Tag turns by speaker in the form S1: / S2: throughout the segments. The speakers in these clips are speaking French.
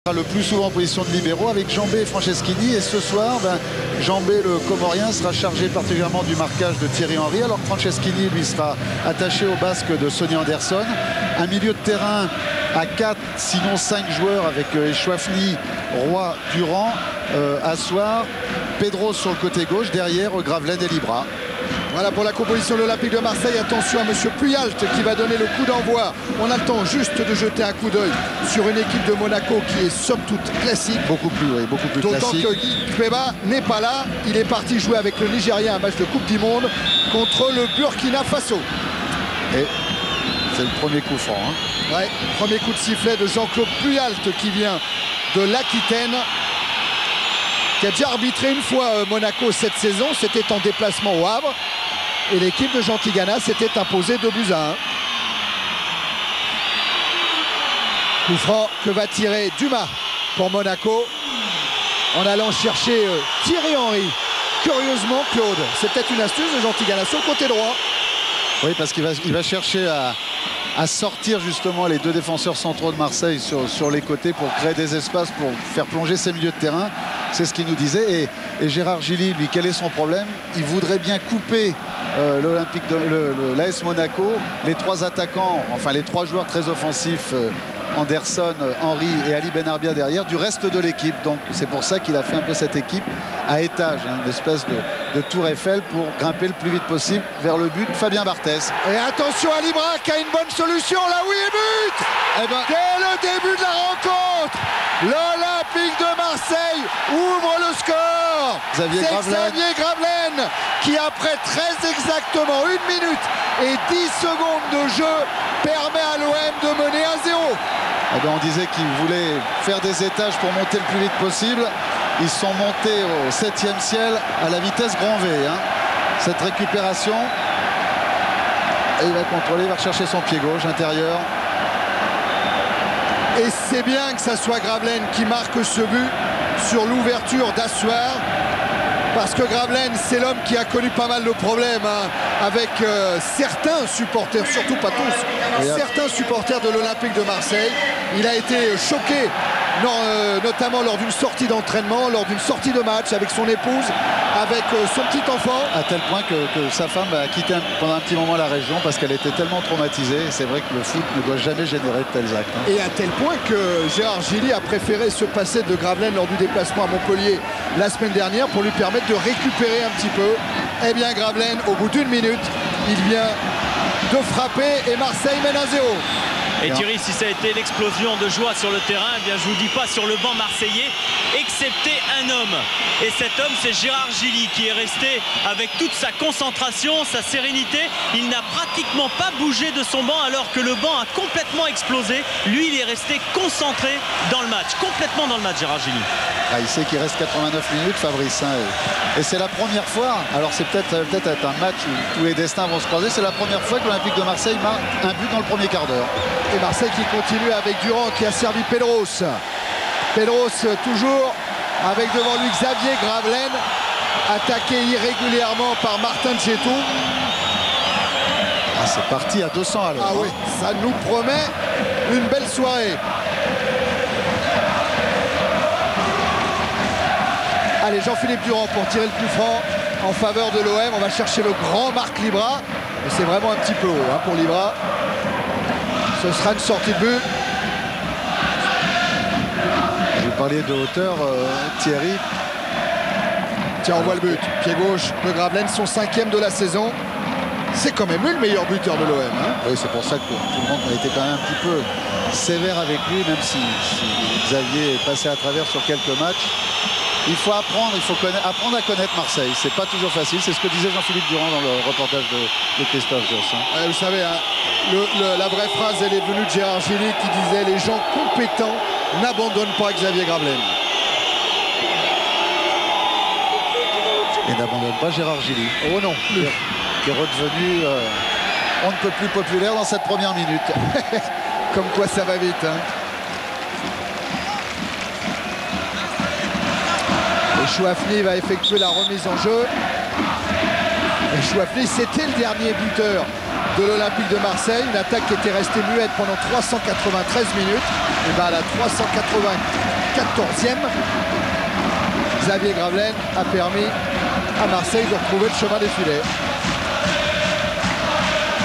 S1: Le plus souvent en position de libéraux avec Jambé et Franceschini, et ce soir Jambé le Comorien sera chargé particulièrement du marquage de Thierry Henry, alors que Franceschini lui sera attaché au basque de Sonny Anderson. Un milieu de terrain à 4 sinon 5 joueurs avec Chouafny, Roy, Durand, Assoir, Pedro sur le côté gauche, derrière Gravelaine et Libra.
S2: Voilà pour la composition de l'Olympique de Marseille. Attention à monsieur Puyalt qui va donner le coup d'envoi. On a le temps juste de jeter un coup d'œil sur une équipe de Monaco qui est somme toute classique.
S1: Beaucoup plus classique.
S2: D'autant que Guy Peba n'est pas là. Il est parti jouer avec le Nigeria un match de Coupe du Monde contre le Burkina Faso.
S1: Et c'est le premier coup franc.
S2: Ouais, premier coup de sifflet de Jean-Claude Puyalt qui vient de l'Aquitaine, qui a déjà arbitré une fois Monaco cette saison. C'était en déplacement au Havre. Et l'équipe de Jean Tigana s'était imposée 2-1. Coup franc que va tirer Dumas pour Monaco en allant chercher Thierry Henry. Curieusement, Claude, c'est peut-être une astuce de Jean Tigana sur le côté droit.
S1: Oui, parce qu'il va chercher à sortir justement les deux défenseurs centraux de Marseille sur les côtés pour créer des espaces, pour faire plonger ses milieux de terrain. C'est ce qu'il nous disait. Et Gérard Gilly, lui, quel est son problème? Il voudrait bien couper l'AS Monaco, les trois attaquants, enfin les trois joueurs très offensifs, Anderson, Henry et Ali Benarbia derrière, du reste de l'équipe. Donc c'est pour ça qu'il a fait un peu cette équipe à étage, une espèce de tour Eiffel pour grimper le plus vite possible vers le but. Fabien Barthez.
S2: Et attention à Libra qui a une bonne solution, là oui, et but dès le début de la rencontre, l'Olympique de Marseille ouvre le score.
S1: Xavier
S2: Gravelaine qui, après très exactement 1 minute et 10 secondes de jeu, permet à l'OM de mener 1-0.
S1: On disait qu'ils voulaient faire des étages pour monter le plus vite possible. Ils sont montés au 7e ciel à la vitesse grand V. Cette récupération. Et il va contrôler, il va rechercher son pied gauche intérieur.
S2: Et c'est bien que ça soit Gravelaine qui marque ce but sur l'ouverture d'Assoir. Parce que Gravelaine, c'est l'homme qui a connu pas mal de problèmes avec certains supporters, surtout pas tous, certains supporters de l'Olympique de Marseille. Il a été choqué, notamment lors d'une sortie d'entraînement, lors d'une sortie de match avec son épouse, avec son petit enfant.
S1: À tel point que sa femme a quitté pendant un petit moment la région parce qu'elle était tellement traumatisée. C'est vrai que le foot ne doit jamais générer de tels actes.
S2: Et à tel point que Gérard Gilly a préféré se passer de Gravelaine lors du déplacement à Montpellier la semaine dernière pour lui permettre de récupérer un petit peu. Eh bien Gravelaine, au bout d'1 minute, il vient de frapper et Marseille mène 1-0.
S3: Et Thierry, si ça a été l'explosion de joie sur le terrain, eh bien je vous dis pas sur le banc marseillais, excepté un homme. Et cet homme, c'est Gérard Gilly qui est resté avec toute sa concentration, sa sérénité. Il n'a pratiquement pas bougé de son banc alors que le banc a complètement explosé. Lui, il est resté concentré dans le match, complètement dans le match, Gérard Gilly.
S1: Il sait qu'il reste 89 minutes, Fabrice. Et c'est la première fois, alors c'est peut-être un match où tous les destins vont se croiser, c'est la première fois que l'Olympique de Marseille marque un but dans le premier quart d'heure.
S2: Et Marseille qui continue avec Durand qui a servi Pedros. Pedros toujours avec devant lui Xavier Gravelaine, attaqué irrégulièrement par Martin Djetou.
S1: C'est parti à 200 à l'heure.
S2: Ah oui, ça nous promet une belle soirée. Allez, Jean-Philippe Durand pour tirer le coup franc en faveur de l'OM. On va chercher le grand Marc Libra. C'est vraiment un petit peu haut pour Libra. Ce sera une sortie de but.
S1: Vous parliez de hauteur, Thierry.
S2: Tiens, on voit le but. Pied gauche de Gravelaine, son 5e de la saison. C'est quand même lui le meilleur buteur de l'OM.
S1: Oui, c'est pour ça que tout le monde a été quand même un petit peu sévère avec lui, même si Xavier est passé à travers sur quelques matchs. Il faut apprendre, apprendre à connaître Marseille. C'est pas toujours facile. C'est ce que disait Jean-Philippe Durand dans le reportage de Christophe Josse.
S2: Vous savez, la vraie phrase, elle est venue de Gérard Gilly qui disait « Les gens compétents n'abandonnent pas Xavier Gravelaine ».
S1: Et n'abandonne pas Gérard Gilly.
S2: Oh non, plus.
S1: Qui est redevenu on ne peut plus populaire dans cette première minute.
S2: Comme quoi ça va vite. Et Chouafny va effectuer la remise en jeu. Et Chouafny, c'était le dernier buteur de l'Olympique de Marseille. Une attaque qui était restée muette pendant 393 minutes. Et bien à la 380 14e. Xavier Gravelaine a permis à Marseille de retrouver le chemin des filets.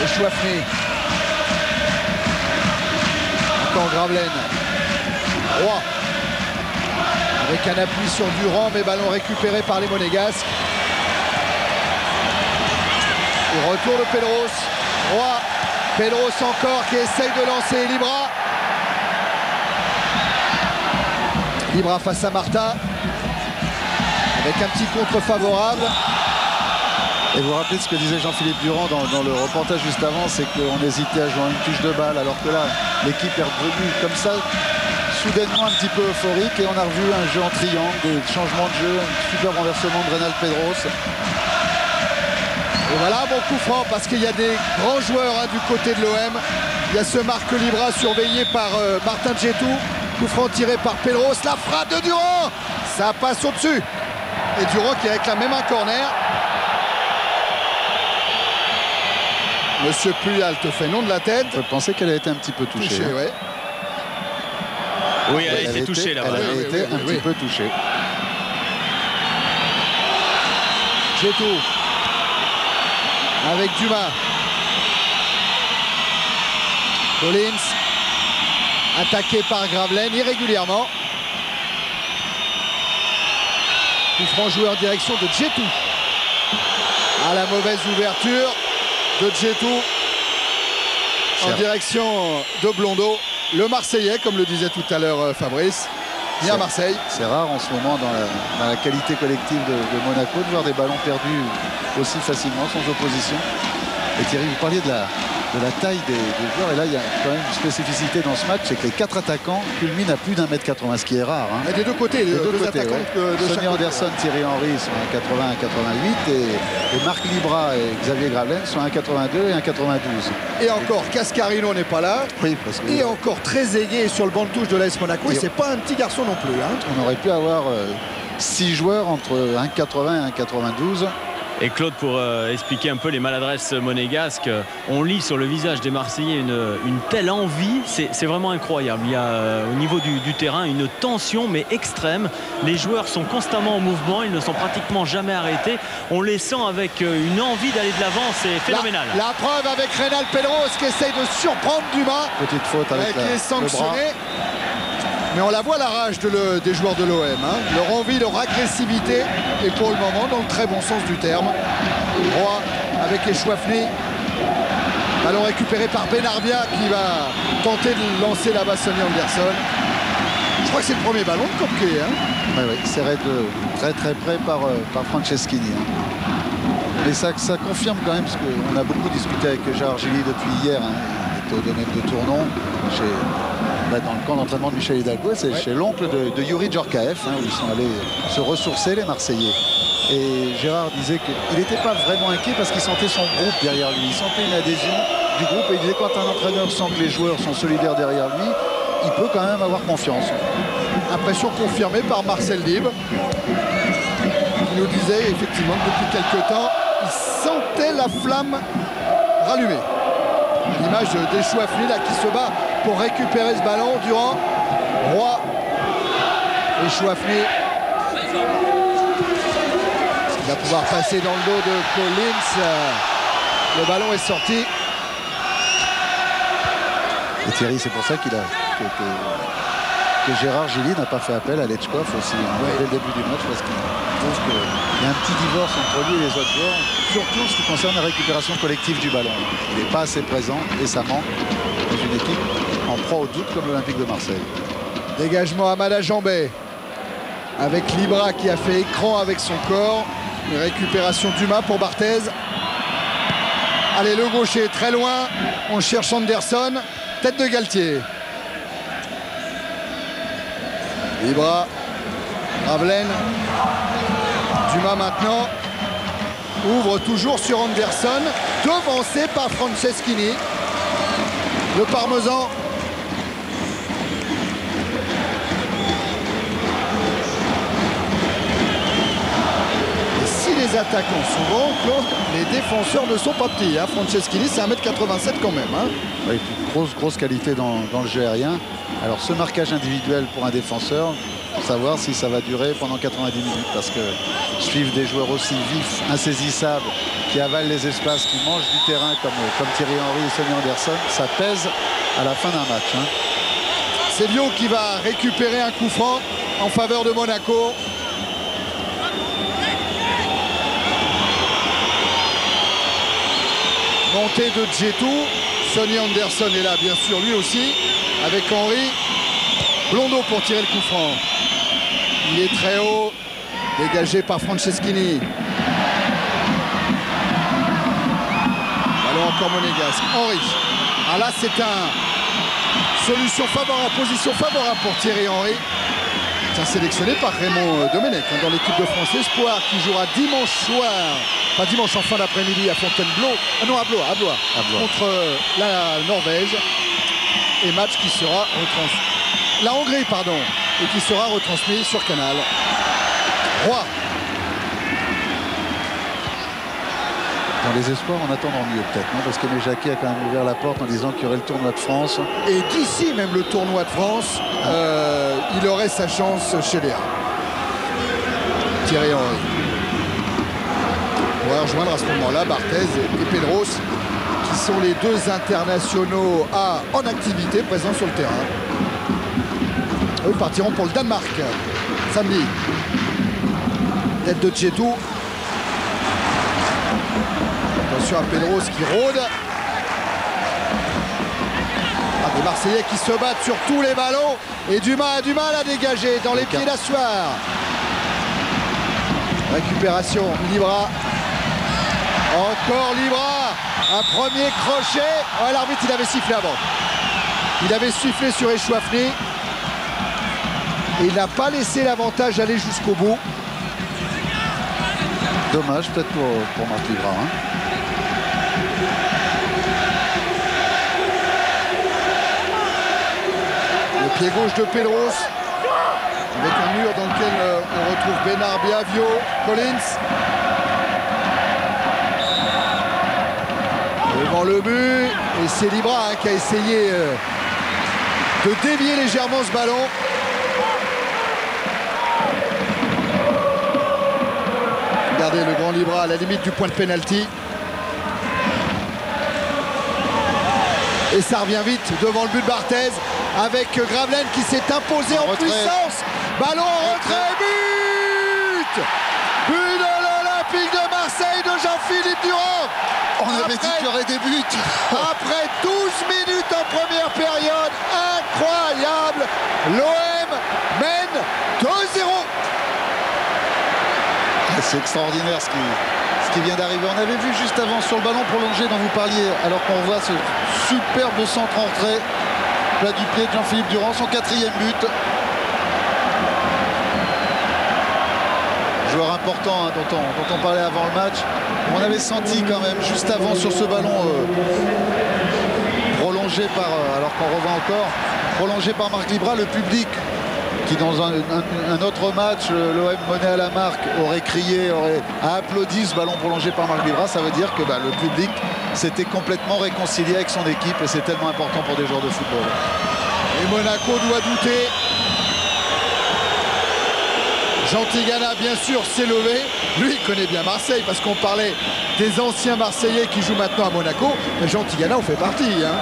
S2: Et Chouafny. Encore Gravelaine. Roy. Avec un appui sur Durand, mais ballon récupéré par les Monégasques. Et retour de Pedros. Roy. Pedros encore qui essaye de lancer Libra. Libra face à Martha. Avec un petit contre favorable.
S1: Et vous vous rappelez ce que disait Jean-Philippe Durand dans le reportage juste avant, c'est qu'on hésitait à jouer une touche de balle, alors que là, l'équipe est revenue comme ça, soudainement un petit peu euphorique, et on a revu un jeu en triangle, des changements de jeu, un super renversement de Reynald Pedros.
S2: Et voilà un bon coup franc, parce qu'il y a des grands joueurs du côté de l'OM. Il y a ce Marc Libra surveillé par Martin Djetou. Coup franc tiré par Pedros, la frappe de Durand, ça passe au-dessus. Et Durand qui réclame même un corner. Monsieur Puyal te fait non de la tête.
S1: Je pensais qu'elle a été un petit peu touchée.
S2: Touché, ouais.
S3: Oui, elle a été touchée là-bas.
S1: Elle a été un petit peu touchée.
S2: Djetou. Avec Dumas. Collins. Attaqué par Gravelaine irrégulièrement. Coup franc joué en direction de Djetou. À la mauvaise ouverture de Djetou en direction de Blondeau. Le Marseillais, comme le disait tout à l'heure Fabrice, vient à Marseille.
S1: C'est rare en ce moment dans la qualité collective de Monaco de voir des ballons perdus aussi facilement, sans opposition. Et Thierry, vous parliez de la taille des joueurs, et là il y a quand même une spécificité dans ce match, c'est que les 4 attaquants culminent à plus d'1m80, ce qui est rare.
S2: Et des deux côtés, deux attaquants
S1: ouais.
S2: de
S1: Sonny Anderson, Thierry Henry sont à 1,80 à 88 et Marc Libra et Xavier Gravelaine sont à 1,82 et 1,92.
S2: Et encore, Cascarino n'est pas là.
S1: Oui, parce que
S2: et encore très aigué sur le banc de touche de l'AS Monaco. Et c'est pas un petit garçon non plus.
S1: On aurait pu avoir 6 joueurs entre 1,80 et 1,92.
S3: Et Claude, pour expliquer un peu les maladresses monégasques, on lit sur le visage des Marseillais une telle envie, c'est vraiment incroyable. Il y a au niveau du terrain une tension mais extrême. Les joueurs sont constamment en mouvement, ils ne sont pratiquement jamais arrêtés. On les sent avec une envie d'aller de l'avant, c'est phénoménal.
S2: La preuve avec Reynald Pedros qui essaye de surprendre Dumas.
S1: Petite faute avec
S2: qui est sanctionné. Mais on la voit la rage des joueurs de l'OM. Leur envie, leur agressivité. Et pour le moment, dans le très bon sens du terme. Roy avec Chouafny. Ballon récupéré par Benarbia qui va tenter de lancer là-bas Sonny Anderson. Je crois que c'est le premier ballon de Kopke.
S1: Oui, serré de très très près par Franceschini. Mais ça confirme quand même, parce qu'on a beaucoup discuté avec Gérard Gilly depuis hier. Il était au domaine de Tournon. Dans le camp d'entraînement de Michel Hidalgo, c'est chez l'oncle de Youri Djorkaeff, où ils sont allés se ressourcer, les Marseillais. Et Gérard disait qu'il n'était pas vraiment inquiet parce qu'il sentait son groupe derrière lui. Il sentait une adhésion du groupe, et il disait quand un entraîneur sent que les joueurs sont solidaires derrière lui, il peut quand même avoir confiance.
S2: Impression confirmée par Marcel Libre, qui nous disait effectivement que depuis quelques temps, il sentait la flamme rallumée. L'image des Chouafny là qui se bat pour récupérer ce ballon. Durand, Roy et Chouafny. Il va pouvoir passer dans le dos de Collins. Le ballon est sorti.
S1: Et Thierry, c'est pour ça que Gérard Gilly n'a pas fait appel à Lechkov aussi dès le début du match, parce qu'il trouve qu'il y a un petit divorce entre lui et les autres joueurs, surtout en ce qui concerne la récupération collective du ballon. Il n'est pas assez présent et ça manque dans une équipe en proie au doute comme l'Olympique de Marseille.
S2: Dégagement à Malajambé avec Libra qui a fait écran avec son corps. Une récupération Dumas pour Barthez. Allez, le gaucher très loin. On cherche Anderson. Tête de Galtier. Libra. Gravelaine. Dumas maintenant. Ouvre toujours sur Anderson. Devancé par Franceschini. Le Parmesan. Et si les Les attaquants sont grands, Claude. Les défenseurs ne sont pas petits. Hein. Franceschini, c'est 1m87 quand même. Hein.
S1: Oui, grosse qualité dans le jeu aérien. Alors ce marquage individuel pour un défenseur, savoir si ça va durer pendant 90 minutes, parce que suivre des joueurs aussi vifs, insaisissables, qui avalent les espaces, qui mangent du terrain comme Thierry Henry et Sonny Anderson, ça pèse à la fin d'un match. Hein.
S2: C'est Lyon qui va récupérer un coup franc en faveur de Monaco. Montée de Djetou. Sonny Anderson est là, bien sûr, lui aussi, avec Henry. Blondeau pour tirer le coup franc. Il est très haut, dégagé par Franceschini. Ballon encore monégasque. Henry. Ah là, c'est une solution favorable, position favorable pour Thierry Henry. C'est sélectionné par Raymond Domenech dans l'équipe de France Espoir qui jouera dimanche soir, pas dimanche, en fin d'après-midi à Fontainebleau, ah non, à Blois, contre la Norvège. Et match qui sera retransmis, la Hongrie, pardon, et qui sera retransmis sur Canal. Roy.
S1: Dans les espoirs, en attendant mieux peut-être, non, parce que Jacquet a quand même ouvert la porte en disant qu'il y aurait le tournoi de France.
S2: Et d'ici même le tournoi de France, il aurait sa chance chez Léa. Thierry Henry. On va rejoindre à ce moment-là Barthez et Pedros, qui sont les deux internationaux en activité présents sur le terrain. Eux partiront pour le Danemark samedi. Tête de Djetou. Attention à Pedros qui rôde. Des Marseillais qui se battent sur tous les ballons. Et Dumas a du mal à dégager dans les pieds d'Assoir. Récupération, Libra. Encore Libra. Un premier crochet. Ouais, l'arbitre, il avait sifflé avant. Il avait sifflé sur Echouafny. Et il n'a pas laissé l'avantage aller jusqu'au bout.
S1: Dommage peut-être pour Marc Libra. Hein.
S2: Le pied gauche de Pedros. Avec un mur dans lequel on retrouve Bénard, Biavio, Collins. Devant le but. Et c'est Libra qui a essayé de dévier légèrement ce ballon. Regardez le grand Libra à la limite du point de pénalty. Et ça revient vite devant le but de Barthez avec Gravelaine qui s'est imposé en puissance. Ballon en retrait, but! But de l'Olympique de Marseille de Jean-Philippe Durand.
S1: On avait dit qu'il y aurait des buts.
S2: Après 12 minutes en première période, incroyable. L'OM mène 2-0.
S1: C'est extraordinaire ce qui vient d'arriver. On avait vu juste avant sur le ballon prolongé dont vous parliez, alors qu'on voit ce superbe centre en retrait, plat du pied de Jean-Philippe Durand, son 4e but. Joueur important, hein, dont on parlait avant le match. On avait senti quand même juste avant sur ce ballon prolongé par, alors qu'on revient encore, prolongé par Marc Libra, le public qui dans un autre match, l'OM mené à la marque, aurait crié, a applaudi ce ballon prolongé par Marc Libra. Ça veut dire que le public s'était complètement réconcilié avec son équipe et c'est tellement important pour des joueurs de football.
S2: Et Monaco doit douter. Jean Tigana, bien sûr, s'est levé. Lui, il connaît bien Marseille parce qu'on parlait des anciens Marseillais qui jouent maintenant à Monaco. Mais Jean Tigana en fait partie. Hein.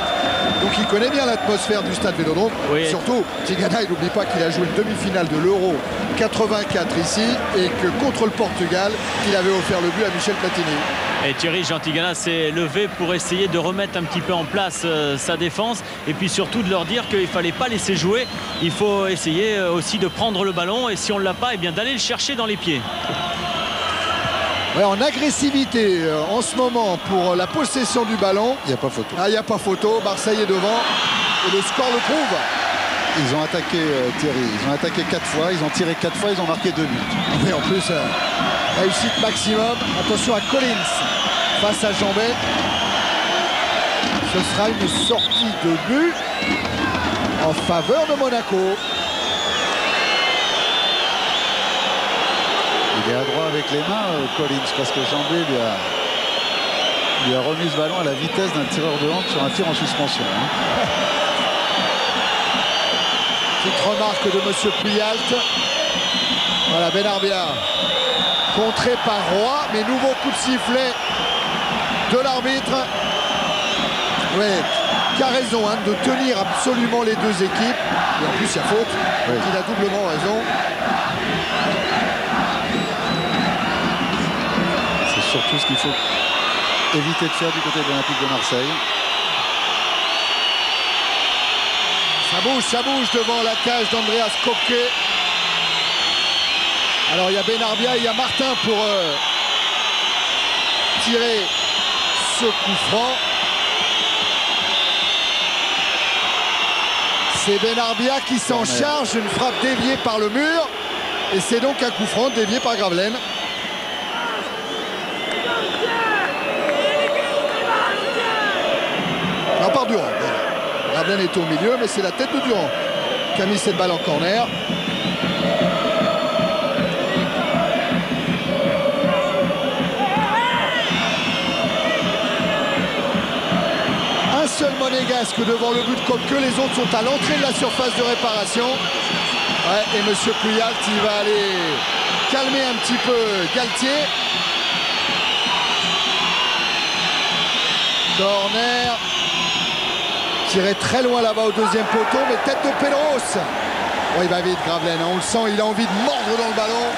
S2: Donc il connaît bien l'atmosphère du stade Vélodrome. Oui. Surtout, Tigana, il n'oublie pas qu'il a joué une demi-finale de l'Euro 84 ici et que contre le Portugal, il avait offert le but à Michel Platini.
S3: Et Thierry, Jean Tigana s'est levé pour essayer de remettre un petit peu en place sa défense et puis surtout de leur dire qu'il ne fallait pas laisser jouer. Il faut essayer aussi de prendre le ballon et si on ne l'a pas, eh bien d'aller le chercher dans les pieds.
S2: Ouais, en agressivité en ce moment pour la possession du ballon.
S1: Il n'y a pas photo.
S2: Ah, il n'y a pas photo. Marseille est devant et le score le prouve.
S1: Ils ont attaqué Thierry, ils ont attaqué 4 fois, ils ont tiré 4 fois, ils ont marqué 2 buts.
S2: Et en plus, réussite maximum. Attention à Collins face à Jambet. Ce sera une sortie de but en faveur de Monaco.
S1: Il est à droite, avec les mains, Collins, parce que Jambé lui a remis ce ballon à la vitesse d'un tireur de hand sur un tir en suspension.
S2: Petite remarque de M. Puyalt. Voilà, Benarbia contré par Roy, mais nouveau coup de sifflet de l'arbitre. Oui, qui a raison de tenir absolument les deux équipes. Et en plus, il y a faute. Oui. Il a doublement raison.
S1: C'est surtout ce qu'il faut éviter de faire du côté de l'Olympique de Marseille.
S2: Ça bouge devant la cage d'Andreas Köpke. Alors il y a Benarbia et il y a Martin pour tirer ce coup franc. C'est Benarbia qui s'en charge, une frappe déviée par le mur. Et c'est donc un coup franc dévié par Gravelaine. Non, par Durand. Gravelaine est au milieu, mais c'est la tête de Durand qui a mis cette balle en corner. Un seul monégasque devant le but de Köpke, les autres sont à l'entrée de la surface de réparation. Ouais, et M. Puyalt, il va aller calmer un petit peu Galtier. Corner. Tiré très loin là-bas au deuxième poteau, mais tête de Pedros. Oh, il va vite Gravelaine, on le sent, il a envie de mordre dans le ballon.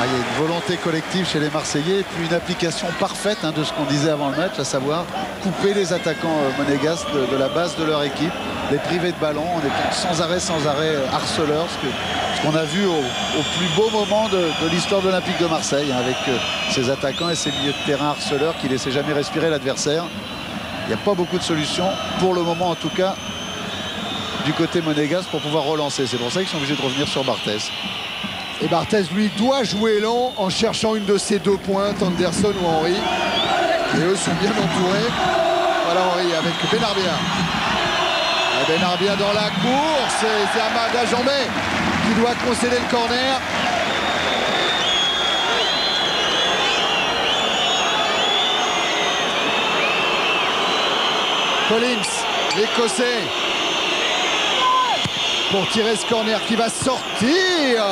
S1: Il y a une volonté collective chez les Marseillais et puis une application parfaite de ce qu'on disait avant le match, à savoir couper les attaquants monégasques de la base de leur équipe, les priver de ballon en étant sans arrêt harceleurs, ce qu'on a vu au plus beau moment de l'histoire de l'Olympique de Marseille, avec ses attaquants et ses milieux de terrain harceleurs qui ne laissaient jamais respirer l'adversaire. Il n'y a pas beaucoup de solutions, pour le moment en tout cas, du côté monégasque pour pouvoir relancer. C'est pour ça qu'ils sont obligés de revenir sur Barthès.
S2: Et Barthès, lui, doit jouer long en cherchant une de ses deux pointes, Anderson ou Henry. Et eux sont bien entourés. Voilà Henry avec Benarbia. Et Benarbia dans la course. C'est Amada Jambé qui doit concéder le corner. Collins, l'Écossais, pour tirer ce corner qui va sortir.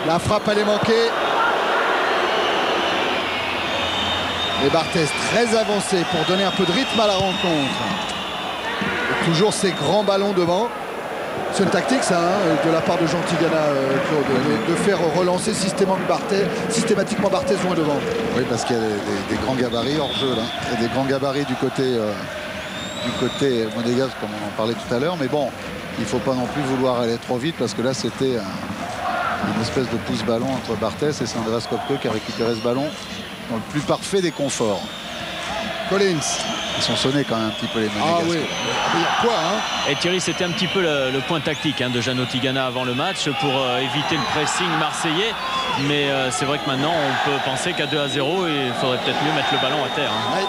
S2: La frappe allait manquer. Et Barthès très avancé pour donner un peu de rythme à la rencontre. Et toujours ces grands ballons devant. C'est une tactique ça, de la part de Jean Tigana, Claude, de faire relancer systématiquement Barthès loin devant.
S1: Oui, parce qu'il y a des grands gabarits hors jeu là. Il y a des grands gabarits du côté monégasque comme on en parlait tout à l'heure. Mais bon, il ne faut pas non plus vouloir aller trop vite parce que là c'était une espèce de pouce-ballon entre Barthès et c'est Andreas Köpke qui a récupéré ce ballon dans le plus parfait des conforts.
S2: Collins.
S1: Ils sont sonnés quand même un petit peu les monégasques.
S2: Ah oui, il y a quoi
S3: Et Thierry, c'était un petit peu le point tactique de Jeannot Tigana avant le match pour éviter le pressing marseillais. Mais c'est vrai que maintenant on peut penser qu'à 2-0 il faudrait peut-être mieux mettre le ballon à terre.
S2: Ouais.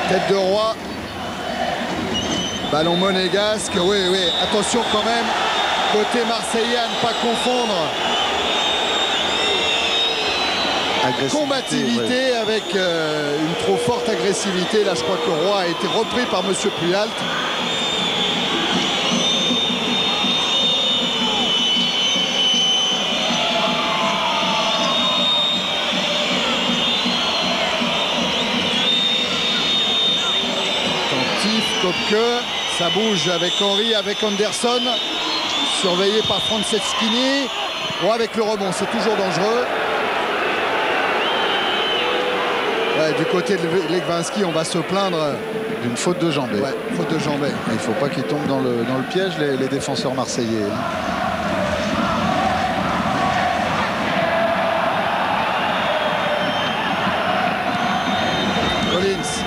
S2: Tête de Roy. Ballon monégasque. Oui, attention quand même. Côté marseillais à ne pas confondre combativité avec une trop forte agressivité. Là, je crois que Roy a été repris par M. Puyalt. Attentif, Köpke. Ça bouge avec Henry, avec Anderson. Surveillé par Franceschini. Roy avec le rebond, c'est toujours dangereux. Ouais, du côté de Legwinski, on va se plaindre
S1: d'une faute de Jambé.
S2: Ouais, faute de Jambé.
S1: Il ne faut pas qu'ils tombent dans le piège, les défenseurs marseillais.
S2: Collins.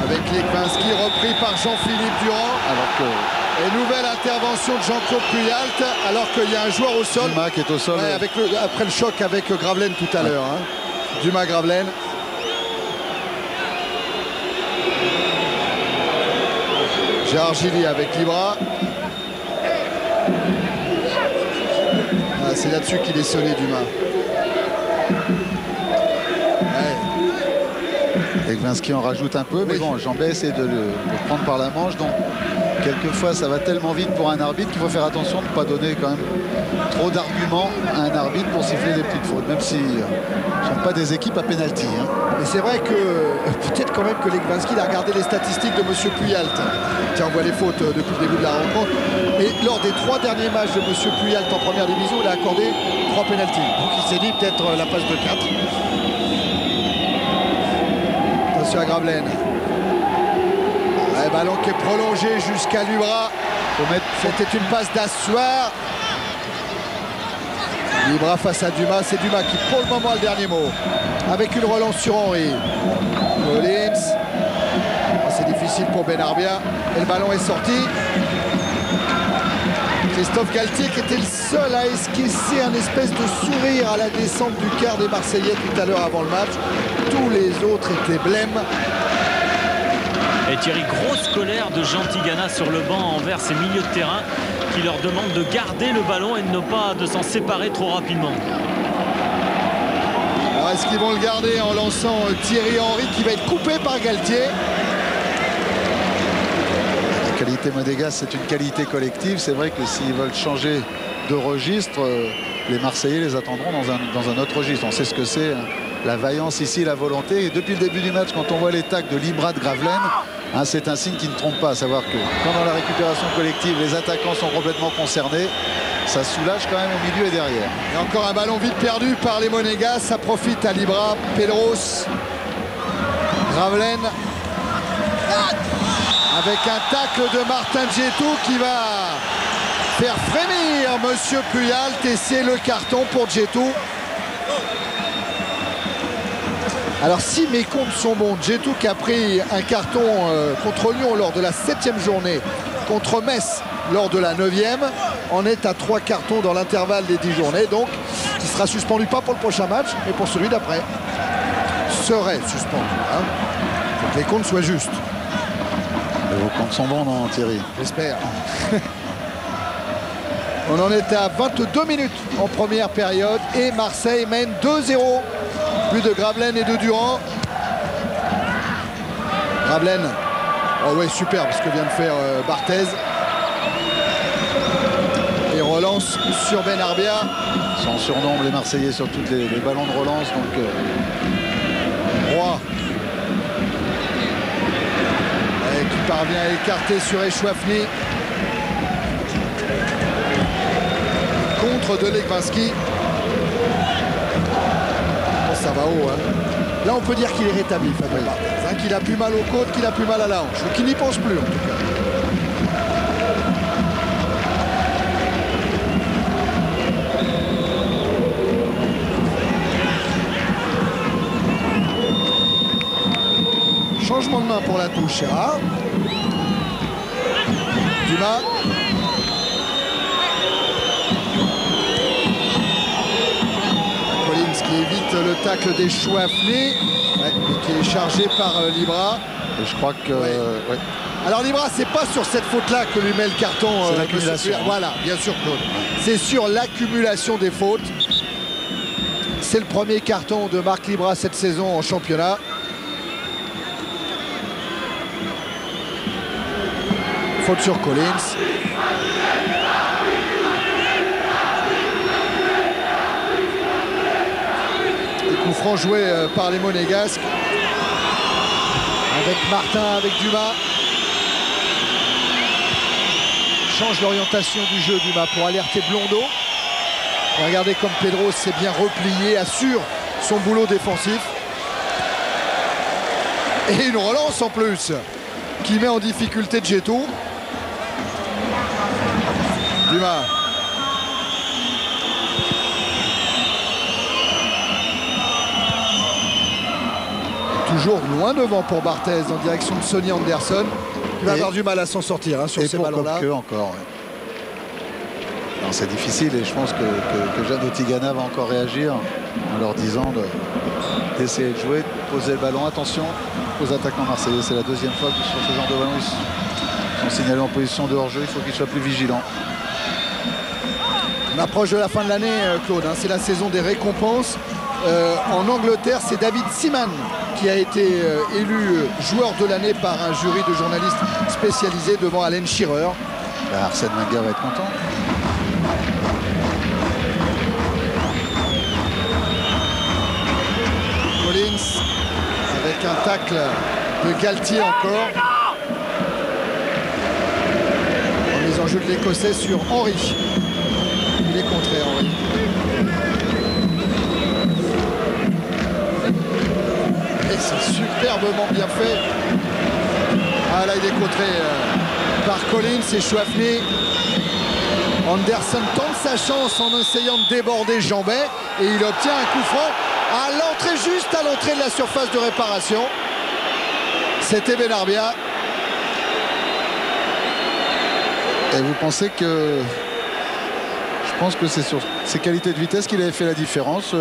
S2: Avec Legwinski, repris par Jean-Philippe Durand. Et nouvelle intervention de Jean-Claude Puyalt alors qu'il y a un joueur au sol.
S1: Dumas qui est au sol.
S2: Ouais, après le choc avec Gravelaine tout à l'heure. Dumas Gravelaine. Gérard Gilly avec Libra. Ah, c'est là-dessus qu'il est sonné, Dumas. Ouais.
S1: Legwinski en rajoute un peu, mais bon, Jambet essaie de le prendre par la manche, donc quelquefois ça va tellement vite pour un arbitre qu'il faut faire attention de ne pas donner quand même trop d'arguments à un arbitre pour siffler des petites fautes, même si ne sont pas des équipes à pénalty. Hein.
S2: Et c'est vrai que peut-être quand même que Legwinski a regardé les statistiques de M. Puyalt. Tiens, on voit les fautes depuis le début de la rencontre. Et lors des 3 derniers matchs de M. Puyalt en première division, il a accordé 3 pénaltys. Donc il s'est dit peut-être la passe de 4. Attention à Gravelaine. Ouais, ballon qui est prolongé jusqu'à Libra. C'était une passe d'Assoir. Libra face à Dumas. C'est Dumas qui pour le moment a le dernier mot. Avec une relance sur Henry. Collins. C'est difficile pour Benarbia. Et le ballon est sorti. Christophe Galtier qui était le seul à esquisser un espèce de sourire à la descente du quart des Marseillais tout à l'heure avant le match. Tous les autres étaient blêmes.
S3: Et Thierry, grosse colère de Jean Tigana sur le banc envers ses milieux de terrain qui leur demande de garder le ballon et de ne pas s'en séparer trop rapidement.
S2: Alors est-ce qu'ils vont le garder en lançant Thierry Henry qui va être coupé par Galtier?
S1: La qualité monégasque, c'est une qualité collective. C'est vrai que s'ils veulent changer de registre, les Marseillais les attendront dans un autre registre. On sait ce que c'est, hein, la vaillance ici, la volonté. Et depuis le début du match, quand on voit les tacles de Libra, de Gravelaine, hein, c'est un signe qui ne trompe pas. À savoir que pendant la récupération collective, les attaquants sont complètement concernés. Ça soulage quand même au milieu et derrière.
S2: Et encore un ballon vite perdu par les Monégas. Ça profite à Libra, Pedros, Gravelaine. Avec un tacle de Martin Djetou qui va faire frémir Monsieur Puyalt. Et c'est le carton pour Djetou. Alors si mes comptes sont bons, Djetou qui a pris un carton contre Lyon lors de la 7e journée, contre Metz lors de la 9e, en est à 3 cartons dans l'intervalle des 10 journées. Donc il sera suspendu pas pour le prochain match, mais pour celui d'après. Serait suspendu. Hein. Faut que les comptes soient justes.
S1: Et vos comptes sont bons, non, Thierry?
S2: J'espère. On en est à 22 minutes en première période et Marseille mène 2-0. But de Gravelaine et de Durand. Gravelaine. Oh ouais, superbe ce que vient de faire Barthez. Et relance sur Benarbia.
S1: Sans surnombre les Marseillais sur tous les ballons de relance. Donc
S2: Roy. Qui parvient à écarter sur Echouafni. Contre de Legwinski. Ça va haut. Hein. Là, on peut dire qu'il est rétabli, Fabien Barthez. Hein, qu'il a plus mal aux côtes, qu'il a plus mal à la hanche. Ou qu'il n'y pense plus, en tout cas. Changement de main pour la touche, c'est rare. Dumas. Collins qui évite le tacle des Chouaflé, qui est chargé par Libra.
S1: et je crois que...
S2: Ouais. Alors Libra, c'est pas sur cette faute-là que lui met le carton.
S1: C'est l'accumulation.
S2: Voilà, bien sûr, Claude. C'est sur l'accumulation des fautes. C'est le premier carton de Marc Libra cette saison en championnat. Faute sur Collins. Et coup franc joué par les Monégasques. Avec Martin, avec Dumas. Change l'orientation du jeu, Dumas, pour alerter Blondeau. Et regardez comme Pedro s'est bien replié, assure son boulot défensif. Et une relance en plus, qui met en difficulté Djetou. Dumas. Toujours loin devant pour Barthez en direction de Sonny Anderson. Il va avoir du mal à s'en sortir hein, sur ces ballons-là.
S1: Et encore. Ouais. C'est difficile et je pense que Jeannot Tigana va encore réagir en leur disant d'essayer de jouer, de poser le ballon. Attention aux attaquants marseillais. C'est la deuxième fois que sur ce genre de ballon ils sont signalés en position de hors-jeu. Il faut qu'ils soient plus vigilants.
S2: On approche de la fin de l'année, Claude, hein, c'est la saison des récompenses. En Angleterre, c'est David Seaman qui a été élu joueur de l'année par un jury de journalistes spécialisés devant Alan Shearer.
S1: Arsène Wenger va être content.
S2: Collins avec un tacle de Galtier encore. Remise en jeu de l'Écossais sur Henry. Il est contré, Henry. Et c'est superbement bien fait. Ah là, il est contré par Collins et Chouafny. Anderson tente sa chance en essayant de déborder Jambet et il obtient un coup franc à l'entrée, juste à l'entrée de la surface de réparation. C'était Benarbia.
S1: Et vous pensez que... Je pense que c'est sur ses qualités de vitesse qu'il avait fait la différence,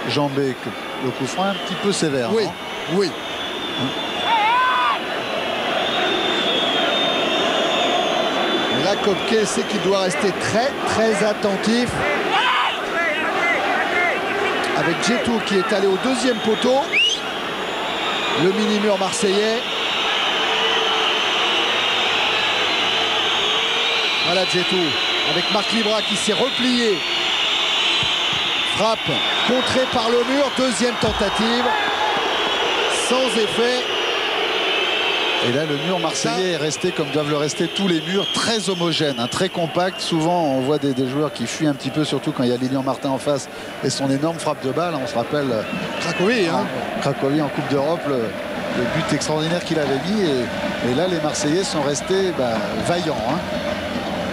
S1: Jambet, le coup franc un petit peu sévère.
S2: Oui,
S1: non?
S2: oui. Et là, Kopke sait qu'il doit rester très attentif. Avec Djetou qui est allé au deuxième poteau. Le mini-mur marseillais. Voilà Djetou avec Marc Libra qui s'est replié. Frappe contrée par le mur. Deuxième tentative. Sans effet.
S1: Et là, le mur marseillais est resté comme doivent le rester tous les murs, très homogène, hein, très compact. Souvent, on voit des joueurs qui fuient un petit peu, surtout quand il y a Lilian Martin en face et son énorme frappe de balle. On se rappelle
S2: Cracovie, hein.
S1: Cracovie en Coupe d'Europe, le but extraordinaire qu'il avait mis. Et là, les Marseillais sont restés vaillants. Hein.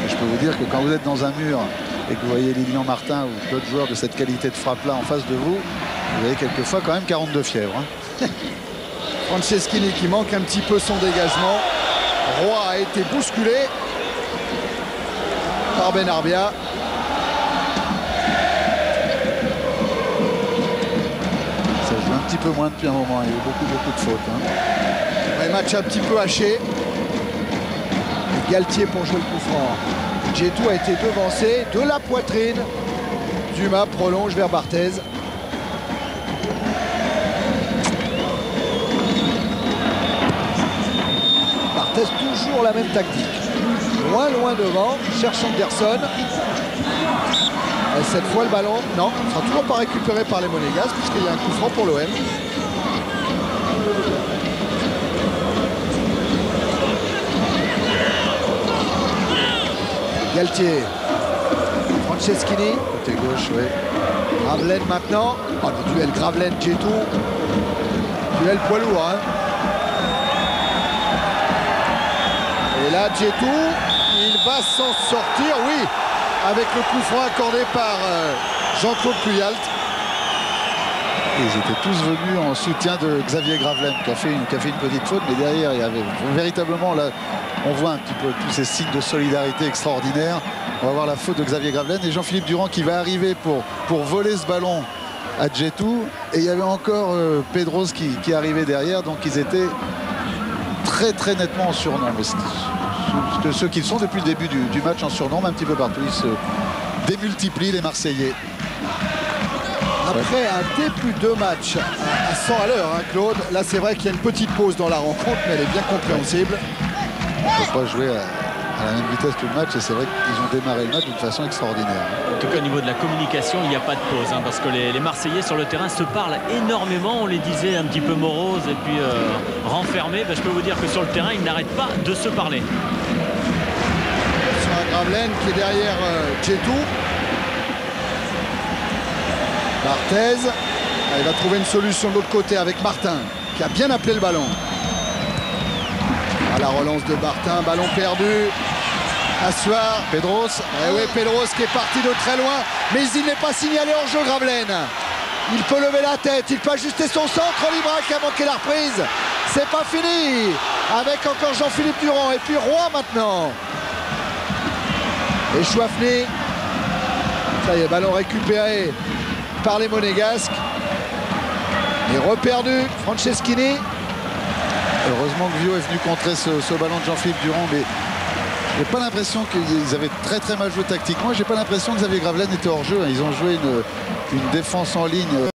S1: Et je peux vous dire que quand vous êtes dans un mur et que vous voyez Lilian Martin ou d'autres joueurs de cette qualité de frappe-là en face de vous, vous avez quelquefois quand même 42 fièvres. Hein.
S2: Franceschini qui manque un petit peu son dégagement. Roy a été bousculé par Benarbia.
S1: Ça joue un petit peu moins depuis un moment. Il y a eu beaucoup de fautes. Hein.
S2: Ouais, match un petit peu haché. Et Galtier pour jouer le coup franc. Djetou a été devancé de la poitrine. Dumas prolonge vers Barthez. Toujours la même tactique. Loin devant, cherche Anderson. Et cette fois le ballon, non, ne sera toujours pas récupéré par les Monégasques puisqu'il y a un coup franc pour l'OM. Galtier. Franceschini.
S1: Côté gauche, oui.
S2: Gravelaine maintenant. Oh, le duel Gravelaine-Djetou. Duel poids lourd, hein. Et là, Djetou, il va s'en sortir, oui, avec le coup franc accordé par Jean-Claude Puyalt.
S1: Ils étaient tous venus en soutien de Xavier Gravelaine qui a fait une petite faute, mais derrière, il y avait véritablement, là, on voit un petit peu tous ces signes de solidarité extraordinaires. On va voir la faute de Xavier Gravelaine et Jean-Philippe Durand qui va arriver pour voler ce ballon à Djetou. Et il y avait encore Pedros qui arrivait derrière, donc ils étaient très nettement en surnombre. Ceux qui sont depuis le début du match en surnombre un petit peu partout. Ils se démultiplient, les Marseillais.
S2: Après un début de match à 100 à l'heure, hein, Claude, là c'est vrai qu'il y a une petite pause dans la rencontre, mais elle est bien compréhensible.
S1: On ne peut pas jouer à la même vitesse tout le match et c'est vrai qu'ils ont démarré le match d'une façon extraordinaire.
S3: En tout cas, au niveau de la communication, il n'y a pas de pause, hein, parce que les Marseillais sur le terrain se parlent énormément. On les disait un petit peu moroses et puis renfermés. Je peux vous dire que sur le terrain, ils n'arrêtent pas de se parler.
S2: Sur un Gravelaine qui est derrière Djetou. Barthez. Il va trouver une solution de l'autre côté avec Martin qui a bien appelé le ballon. À la relance de Martin, ballon perdu. Assoir.
S1: Pedros.
S2: Eh oui, Pedros qui est parti de très loin, mais il n'est pas signalé hors jeu, Gravelaine. Il peut lever la tête, il peut ajuster son centre. Libra qui a manqué la reprise. C'est pas fini. Avec encore Jean-Philippe Durand et puis Roy maintenant. Et Chouafny. Ça y est, ballon récupéré par les Monégasques. Et reperdu, Franceschini.
S1: Heureusement que Vio est venu contrer ce ballon de Jean-Philippe Durand, mais J'ai pas l'impression qu'ils avaient très mal joué tactiquement. J'ai pas l'impression que Xavier Gravelaine était hors jeu. Ils ont joué une défense en ligne